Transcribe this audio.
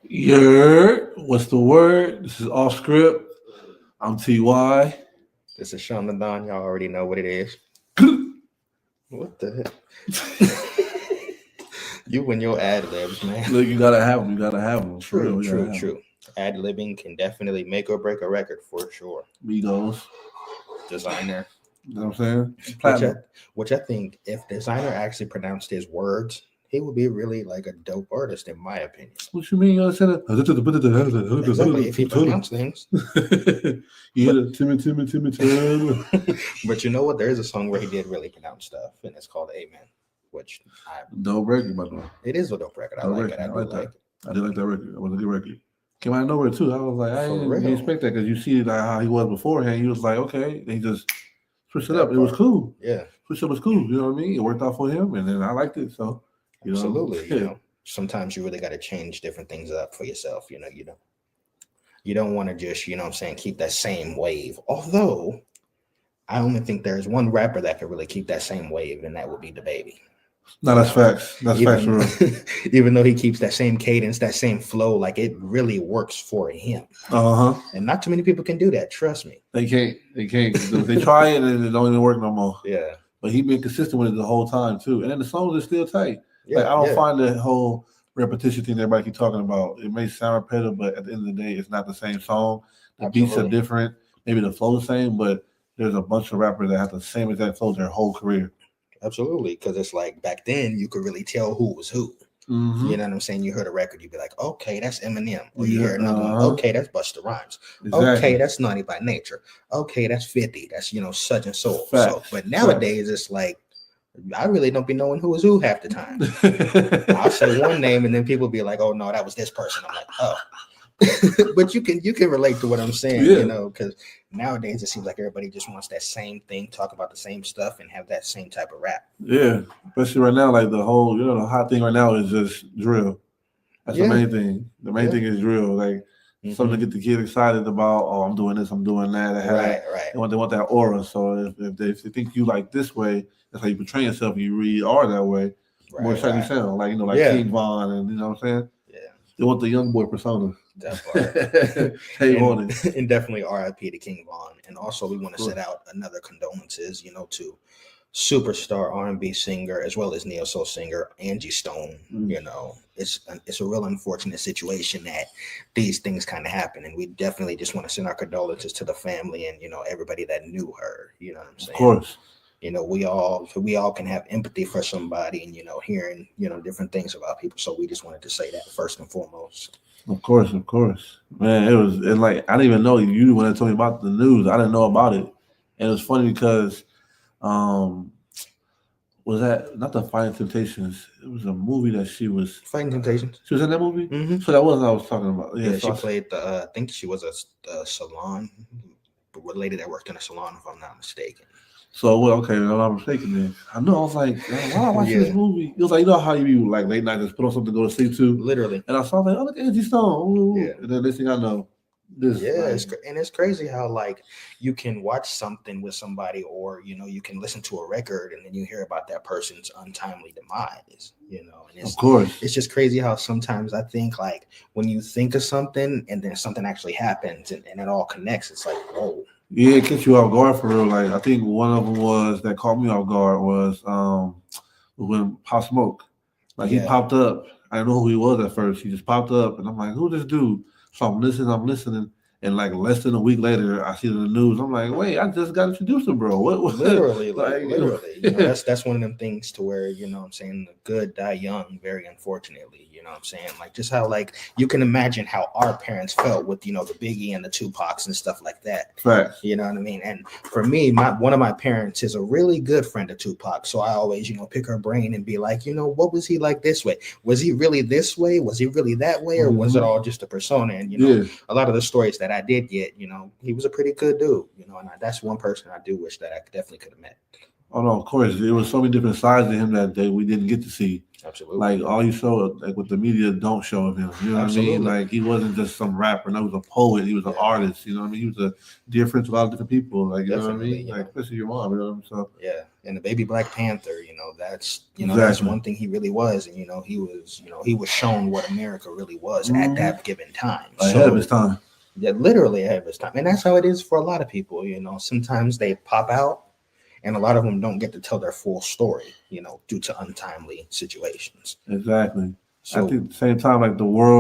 What's the word? This is OffScript. I'm TY. This is Shon the Don. Y'all already know what it is. What the heck? You and your ad libs, man. Look, you gotta have them. You gotta have them. True. Ad libbing can definitely make or break a record for sure. Migos. Designer. You know what I'm saying? Which I think if designer actually pronounced his words, he would be really like a dope artist, in my opinion. What you mean? You said it? Exactly, if he pronounced things. You hear Timmy. But you know what? There is a song where he did really pronounce stuff, and it's called Amen. Which dope record, by the way. It is a dope record. I like it. I like that. I did like that record. It was a good record. Came out of nowhere too. I was like, I didn't expect that because you see like how he was beforehand. He was like, okay, and he just switched it up. It was cool. Yeah, switch up was cool. You know what I mean? It worked out for him, and then I liked it. So, absolutely. You know, sometimes you really got to change different things up for yourself. You don't want to just keep that same wave. Although, I only think there's one rapper that can really keep that same wave, and that would be DaBaby. No, that's facts. That's facts for real. Even though he keeps that same cadence, that same flow, like it really works for him. And not too many people can do that. Trust me. They can't. They try it and it don't even work no more. Yeah. But he been consistent with it the whole time too. And then the songs are still tight. Yeah, like I don't find the whole repetition thing everybody keep talking about. It may sound repetitive, but at the end of the day, it's not the same song. The beats are different. Maybe the flow the same, but there's a bunch of rappers that have the same exact flow their whole career. Absolutely, because it's like back then you could really tell who was who. Mm-hmm. You know what I'm saying? You heard a record, you'd be like, okay, that's Eminem. Or you hear another one, okay, that's Busta Rhymes. Exactly. Okay, that's Naughty by Nature. Okay, that's 50. That's, such and so. But nowadays it's like, I really don't be knowing who is who half the time. I'll say one name and then people be like, oh no, that was this person. I'm like, oh. But you can relate to what I'm saying, because nowadays it seems like everybody just wants that same thing, talk about the same stuff, and have that same type of rap. Yeah, especially right now, like the whole, the hot thing right now is just drill. That's the main thing. The main thing is drill, like something to get the kid excited about. Oh, I'm doing this, I'm doing that. Right. They want that aura. So if they think you like this way, that's how you portray yourself. And you really are that way. Right, more exciting sound, like King Von, and you know what I'm saying. Yeah, they want the young boy persona. That part. They want it. And definitely RIP to King Von. And also we want to set out another condolences, to superstar R&B singer as well as neo soul singer Angie Stone. It's a real unfortunate situation that these things kind of happen, and we definitely just want to send our condolences to the family and everybody that knew her. You know what I'm saying? Of course. We all can have empathy for somebody, and hearing different things about people. So we just wanted to say that first and foremost. Of course, man. It like I didn't even know you when I told me about the news. I didn't know about it, and it was funny because, was that not the Fighting Temptations? It was a movie that she was Fighting Temptations. She was in that movie. Mm-hmm. So that wasn't what I was talking about. Yeah, she played the. I think she was a salon lady that worked in a salon, if I'm not mistaken. So okay, if I'm not mistaken, then I know I was like, why I watching this movie? It was like how you be like late night just put on something to go to sleep to, literally. And I saw like, oh look at Angie Stone, and then next thing I know, it's crazy how like you can watch something with somebody, or you can listen to a record and then you hear about that person's untimely demise. And of course, it's just crazy how sometimes I think like when you think of something and then something actually happens and it all connects, it's like whoa. Yeah, it gets you off guard for real. Like I think one of them was that caught me off guard was when Pop Smoke. Like he popped up. I didn't know who he was at first. He just popped up, and I'm like, "Who this dude?" So I'm listening, and like less than a week later, I see it in the news. I'm like, "Wait, I just got introduced to bro." What? Literally, literally. That's one of them things to where I'm saying the good die young, very unfortunately. You know what I'm saying? Like just how like you can imagine how our parents felt with the Biggie and the Tupacs and stuff like that. Right. You know what I mean? And for me, one of my parents is a really good friend of Tupac, so I always pick her brain and be like, what was he like this way? Was he really this way? Was he really that way? Or was it all just a persona? And a lot of the stories that I did get, he was a pretty good dude. And that's one person I do wish that I definitely could have met. Oh no, of course. There was so many different sides to him that we didn't get to see. Absolutely. Like all you show, like what the media don't show of him. You know what I mean? Like he wasn't just some rapper. No, he was a poet. He was an artist. You know what I mean? He was a difference with a lot of different people. Like you know what I mean? Like especially your mom. You know what I mean? So yeah, and the baby Black Panther. You know, that's that's one thing he really was, and he was shown what America really was at that given time. Ahead of his time. Yeah, literally ahead of his time, and that's how it is for a lot of people. Sometimes they pop out. And a lot of them don't get to tell their full story, due to untimely situations. Exactly. So, I think at the same time, like the world